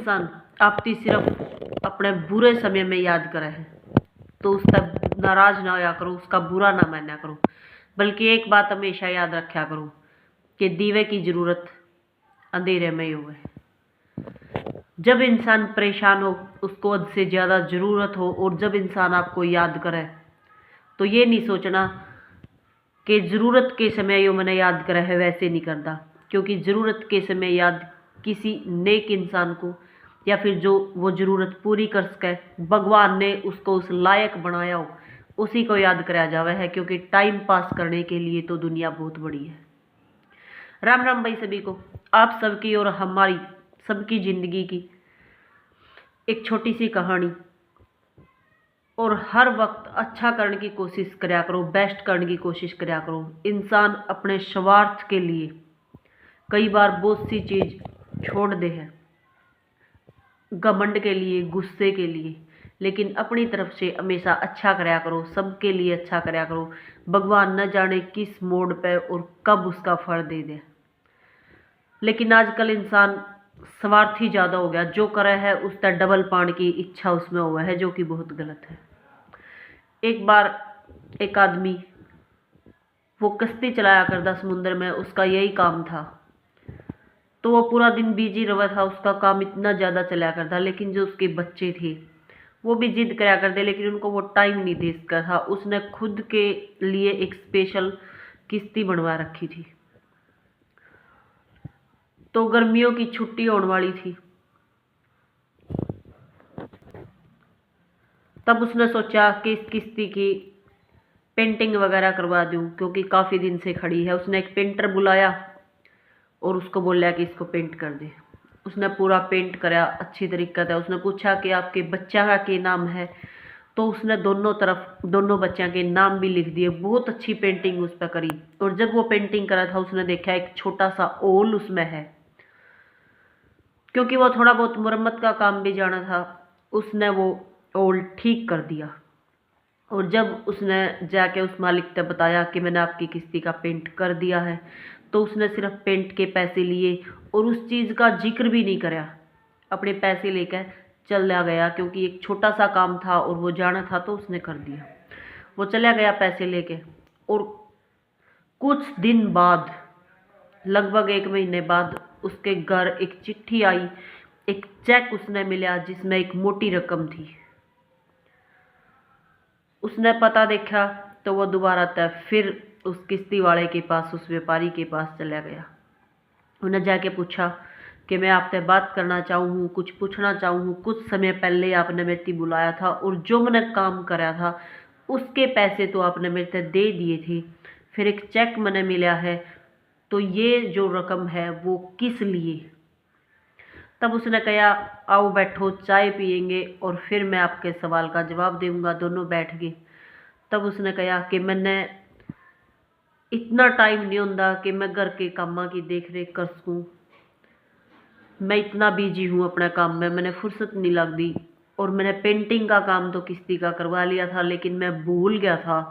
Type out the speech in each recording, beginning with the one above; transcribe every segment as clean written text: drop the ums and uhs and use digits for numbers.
इंसान आपकी सिर्फ अपने बुरे समय में याद करे है तो उसका नाराज ना होया करो, उसका बुरा ना माना करो, बल्कि एक बात हमेशा याद रखा करो कि दीवे की जरूरत अंधेरे में ही हुए। जब इंसान परेशान हो, उसको हद से ज़्यादा ज़रूरत हो, और जब इंसान आपको याद करे तो ये नहीं सोचना कि ज़रूरत के समय यो मैंने याद करा है, वैसे नहीं करता। क्योंकि ज़रूरत के समय याद किसी नेक इंसान को या फिर जो वो ज़रूरत पूरी कर सके, भगवान ने उसको उस लायक बनाया हो, उसी को याद कराया जावे है। क्योंकि टाइम पास करने के लिए तो दुनिया बहुत बड़ी है। राम राम भाई सभी को। आप सबकी और हमारी सबकी ज़िंदगी की एक छोटी सी कहानी। और हर वक्त अच्छा करने की कोशिश करया करो, बेस्ट करने की कोशिश करया करो। इंसान अपने स्वार्थ के लिए कई बार बहुत सी चीज़ छोड़ दे है, घमंड के लिए, गुस्से के लिए। लेकिन अपनी तरफ से हमेशा अच्छा करया करो, सबके लिए अच्छा करया करो। भगवान न जाने किस मोड़ पे और कब उसका फल दे दे। लेकिन आजकल इंसान स्वार्थी ज़्यादा हो गया, जो करे है उसका डबल पाने की इच्छा उसमें हुआ है, जो कि बहुत गलत है। एक बार एक आदमी वो कश्ती चलाया करता समुद्र में, उसका यही काम था। तो वो पूरा दिन बिजी रहा था, उसका काम इतना ज़्यादा चलाया करता। लेकिन जो उसके बच्चे थे वो भी जिद कराया करते, लेकिन उनको वो टाइम नहीं दे सका था। उसने खुद के लिए एक स्पेशल किश्ती बनवा रखी थी। तो गर्मियों की छुट्टी होने वाली थी, तब उसने सोचा कि इस किश्ती की पेंटिंग वगैरह करवा दूं, क्योंकि काफ़ी दिन से खड़ी है। उसने एक पेंटर बुलाया और उसको बोला कि इसको पेंट कर दे। उसने पूरा पेंट कराया अच्छी तरीके से। उसने पूछा कि आपके बच्चा का क्या नाम है, तो उसने दोनों तरफ दोनों बच्चों के नाम भी लिख दिए। बहुत अच्छी पेंटिंग उस पर करी। और जब वो पेंटिंग करा था, उसने देखा एक छोटा सा ओल उसमें है। क्योंकि वो थोड़ा बहुत मुरम्मत का काम भी जाना था, उसने वो ओल ठीक कर दिया। और जब उसने जाके उस मालिक ने बताया कि मैंने आपकी किश्ती का पेंट कर दिया है, तो उसने सिर्फ पेंट के पैसे लिए और उस चीज़ का जिक्र भी नहीं करा। अपने पैसे लेकर चला गया, क्योंकि एक छोटा सा काम था और वो जाना था, तो उसने कर दिया। वो चला गया पैसे लेके। और कुछ दिन बाद, लगभग 1 महीने बाद, उसके घर एक चिट्ठी आई, एक चेक उसने मिला जिसमें एक मोटी रकम थी। उसने पता देखा तो वो दोबारा तक फिर उस किश्ती वाले के पास, उस व्यापारी के पास चला गया। उन्हें जाके पूछा कि मैं आपसे बात करना चाहूँ, कुछ पूछना चाहूँ। कुछ समय पहले आपने मेरे को बुलाया था और जो मैंने काम करा था उसके पैसे तो आपने मेरे से दे दिए थे, फिर एक चेक मैंने मिला है, तो ये जो रकम है वो किस लिए? तब उसने कहा, आओ बैठो, चाय पियेंगे और फिर मैं आपके सवाल का जवाब दूंगा। दोनों बैठ गए। तब उसने कहा कि मैंने इतना टाइम नहीं होता कि मैं घर के कामों की देख रेख कर सकूँ। मैं इतना बिजी हूँ अपने काम में, मैंने फुर्सत नहीं लगती। और मैंने पेंटिंग का काम तो किश्ती का करवा लिया था, लेकिन मैं भूल गया था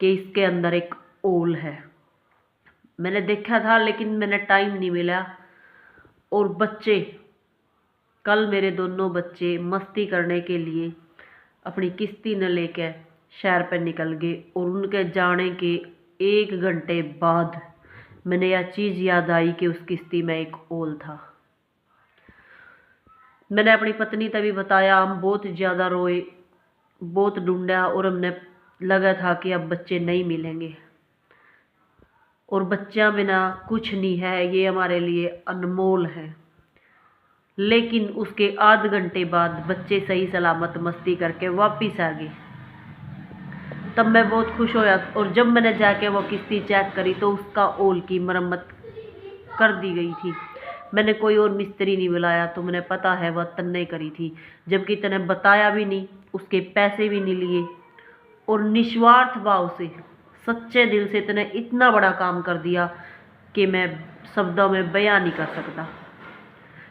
कि इसके अंदर एक ओल है। मैंने देखा था लेकिन मैंने टाइम नहीं मिला। और बच्चे, कल मेरे दोनों बच्चे मस्ती करने के लिए अपनी किश्ती न लेकर शहर पर निकल गए। और उनके जाने के 1 घंटे बाद मैंने यह चीज़ याद आई कि उस किश्ती में एक ओल था। मैंने अपनी पत्नी तभी बताया। हम बहुत ज़्यादा रोए, बहुत ढूंढा, और हमने लगा था कि अब बच्चे नहीं मिलेंगे। और बच्चा बिना कुछ नहीं है, ये हमारे लिए अनमोल है। लेकिन उसके आध घंटे बाद बच्चे सही सलामत मस्ती करके वापिस आ गए। तब मैं बहुत खुश होया। और जब मैंने जाके वो किश्ती चेक करी तो उसका ओल की मरम्मत कर दी गई थी। मैंने कोई और मिस्त्री नहीं बुलाया, तो मैंने पता है वह तन्ने करी थी। जबकि तने बताया भी नहीं, उसके पैसे भी नहीं लिए, और निस्वार्थ भाव से, सच्चे दिल से तने इतना बड़ा काम कर दिया कि मैं शब्दों में बयां नहीं कर सकता।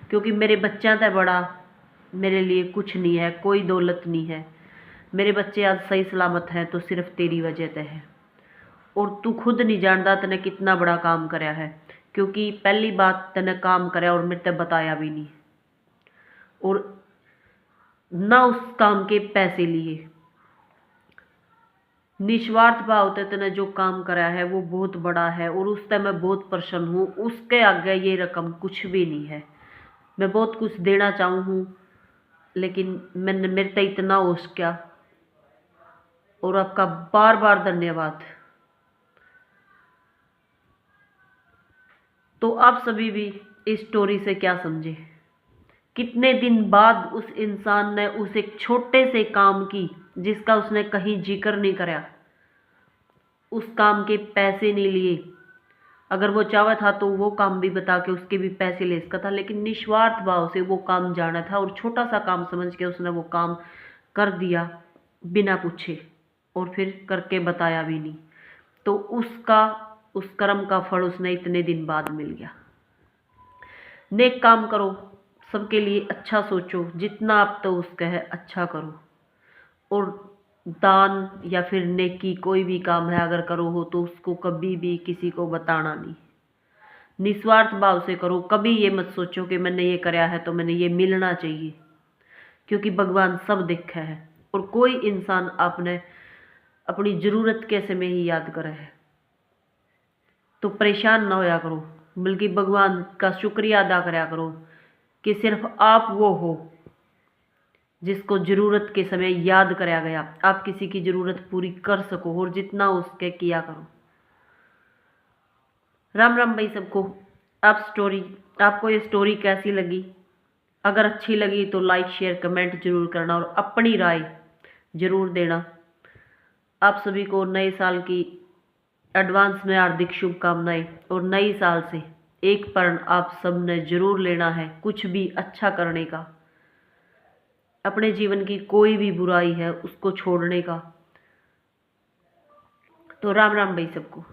क्योंकि मेरे बच्चा तो बड़ा मेरे लिए कुछ नहीं है, कोई दौलत नहीं है। मेरे बच्चे आज सही सलामत हैं तो सिर्फ तेरी वजह से है। और तू खुद नहीं जानता तने कितना बड़ा काम कराया है, क्योंकि पहली बात तने काम कराया और मेरे ते बताया भी नहीं। और ना उस काम के पैसे लिए। निस्वार्थ भाव से तूने जो काम करा है वो बहुत बड़ा है और उससे मैं बहुत प्रसन्न हूँ। उसके आगे ये रकम कुछ भी नहीं है। मैं बहुत कुछ देना चाहूँ हूँ, लेकिन मैंने मेरे से इतना हो सका। और आपका बार बार धन्यवाद। तो आप सभी भी इस स्टोरी से क्या समझे? कितने दिन बाद उस इंसान ने उस एक छोटे से काम की, जिसका उसने कहीं जिक्र नहीं करा, उस काम के पैसे नहीं लिए। अगर वो चाहा था तो वो काम भी बता के उसके भी पैसे ले सकता था, लेकिन निस्वार्थ भाव से वो काम जाना था और छोटा सा काम समझ के उसने वो काम कर दिया बिना पूछे, और फिर करके बताया भी नहीं। तो उसका उस कर्म का फल उसने इतने दिन बाद मिल गया। नेक काम करो, सबके लिए अच्छा सोचो, जितना आप तो उसका है अच्छा करो। और दान या फिर नेकी कोई भी काम है अगर करो हो तो उसको कभी भी किसी को बताना नहीं। निस्वार्थ भाव से करो। कभी ये मत सोचो कि मैंने ये कराया है तो मैंने ये मिलना चाहिए, क्योंकि भगवान सब देखा है और कोई इंसान आपने अपनी जरूरत के समय ही याद करे है। तो परेशान ना होया करो, बल्कि भगवान का शुक्रिया अदा कराया करो कि सिर्फ आप वो हो जिसको जरूरत के समय याद कराया गया। आप किसी की जरूरत पूरी कर सको और जितना उसके किया करो। राम राम भाई सबको। आपको ये स्टोरी कैसी लगी? अगर अच्छी लगी तो लाइक शेयर कमेंट जरूर करना और अपनी राय जरूर देना। आप सभी को नए साल की एडवांस में हार्दिक शुभकामनाएं। और नई साल से एक प्रण आप सब ने जरूर लेना है, कुछ भी अच्छा करने का, अपने जीवन की कोई भी बुराई है उसको छोड़ने का। तो राम राम भाई सबको।